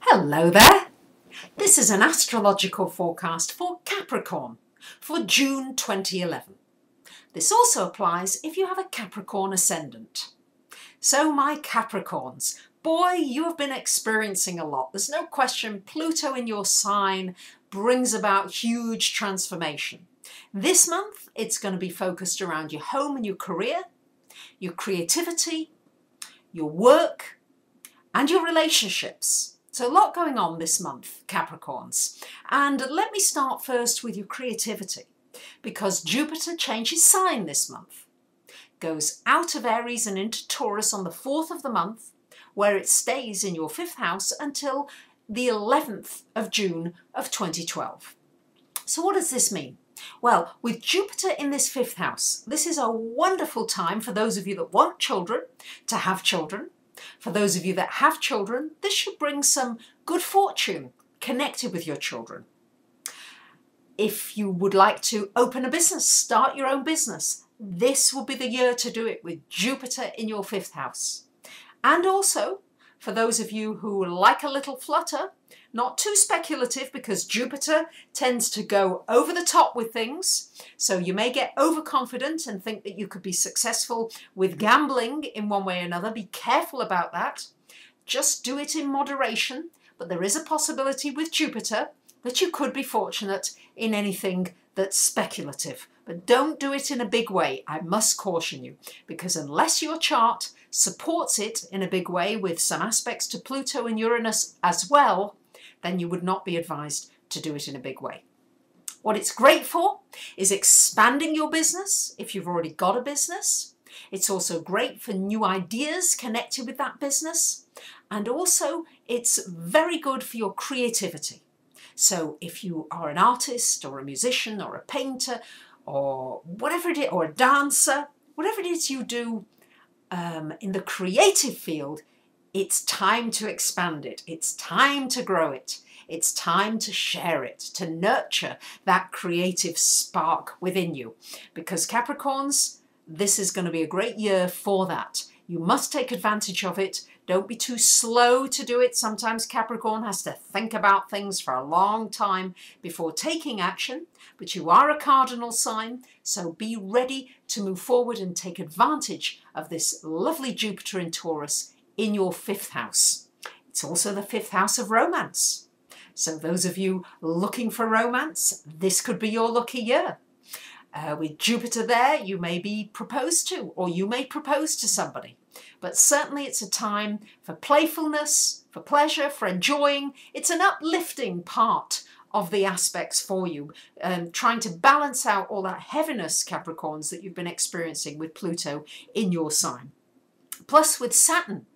Hello there. This is an astrological forecast for Capricorn for June 2011. This also applies if you have a Capricorn ascendant. So my Capricorns, boy, you have been experiencing a lot. There's no question Pluto in your sign brings about huge transformation. This month, it's going to be focused around your home and your career, your creativity, your work, and your relationships. So a lot going on this month, Capricorns. And let me start first with your creativity, because Jupiter changes sign this month. Goes out of Aries and into Taurus on the 4th of the month, where it stays in your 5th house until the 11th of June of 2012. So what does this mean? Well, with Jupiter in this 5th house, this is a wonderful time for those of you that want children to have children. For those of you that have children, this should bring some good fortune connected with your children. If you would like to open a business, start your own business, this will be the year to do it with Jupiter in your 5th house. And also, for those of you who like a little flutter, not too speculative because Jupiter tends to go over the top with things. So you may get overconfident and think that you could be successful with gambling in one way or another. Be careful about that. Just do it in moderation. But there is a possibility with Jupiter that you could be fortunate in anything that's speculative. But don't do it in a big way. I must caution you, because unless your chart supports it in a big way with some aspects to Pluto and Uranus as well, then you would not be advised to do it in a big way. What it's great for is expanding your business if you've already got a business. It's also great for new ideas connected with that business. And also it's very good for your creativity. So if you are an artist or a musician or a painter or whatever it is, or a dancer, whatever it is you do in the creative field, it's time to expand it. It's time to grow it. It's time to share it, to nurture that creative spark within you. Because Capricorns, this is going to be a great year for that. You must take advantage of it. Don't be too slow to do it. Sometimes Capricorn has to think about things for a long time before taking action. But you are a cardinal sign, so be ready to move forward and take advantage of this lovely Jupiter in Taurus in your 5th house. It's also the 5th house of romance. So those of you looking for romance, this could be your lucky year. With Jupiter there, you may be proposed to, or you may propose to somebody. But certainly it's a time for playfulness, for pleasure, for enjoying. It's an uplifting part of the aspects for you, trying to balance out all that heaviness, Capricorns, that you've been experiencing with Pluto in your sign. Plus with Saturn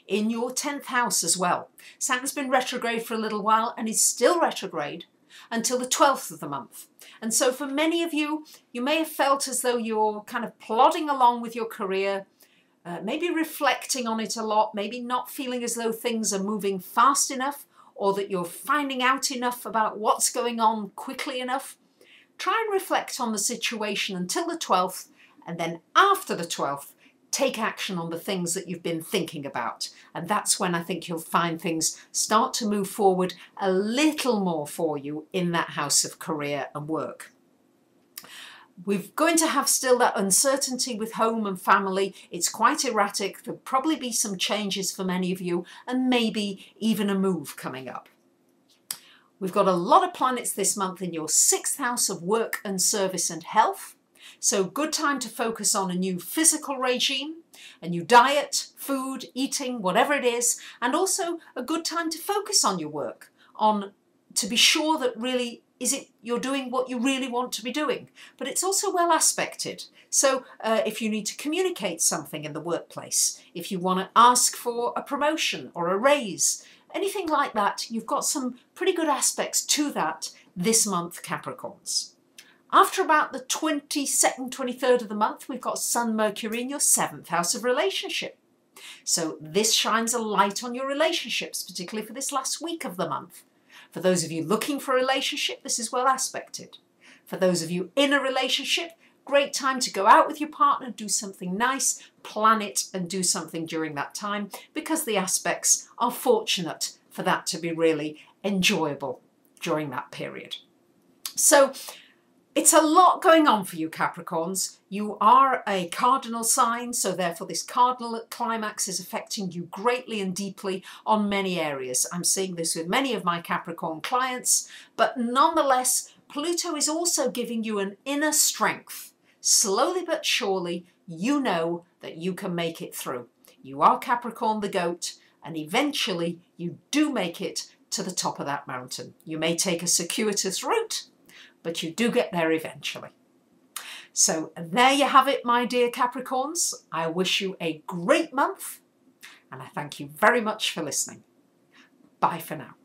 in your 10th house as well. Saturn's been retrograde for a little while and is still retrograde until the 12th of the month. And so for many of you, you may have felt as though you're kind of plodding along with your career, maybe reflecting on it a lot, maybe not feeling as though things are moving fast enough, or that you're finding out enough about what's going on quickly enough. Try and reflect on the situation until the 12th, and then after the 12th, take action on the things that you've been thinking about. And that's when I think you'll find things start to move forward a little more for you in that house of career and work. We're going to have still that uncertainty with home and family. It's quite erratic. There'll probably be some changes for many of you, and maybe even a move coming up. We've got a lot of planets this month in your 6th house of work and service and health. So good time to focus on a new physical regime, a new diet, food, eating, whatever it is, and also a good time to focus on your work, to be sure that really you're doing what you really want to be doing. But it's also well aspected. So if you need to communicate something in the workplace, if you want to ask for a promotion or a raise, anything like that, you've got some pretty good aspects to that this month, Capricorns. After about the 22nd, 23rd of the month, we've got Sun, Mercury in your 7th house of relationship. So this shines a light on your relationships, particularly for this last week of the month. For those of you looking for a relationship, this is well aspected. For those of you in a relationship, great time to go out with your partner, do something nice, plan it and do something during that time, because the aspects are fortunate for that to be really enjoyable during that period. So it's a lot going on for you, Capricorns. You are a cardinal sign, so therefore this cardinal climax is affecting you greatly and deeply on many areas. I'm seeing this with many of my Capricorn clients, but nonetheless, Pluto is also giving you an inner strength. Slowly but surely, you know that you can make it through. You are Capricorn the goat, and eventually you do make it to the top of that mountain. You may take a circuitous route, but you do get there eventually. So there you have it, my dear Capricorns. I wish you a great month, and I thank you very much for listening. Bye for now.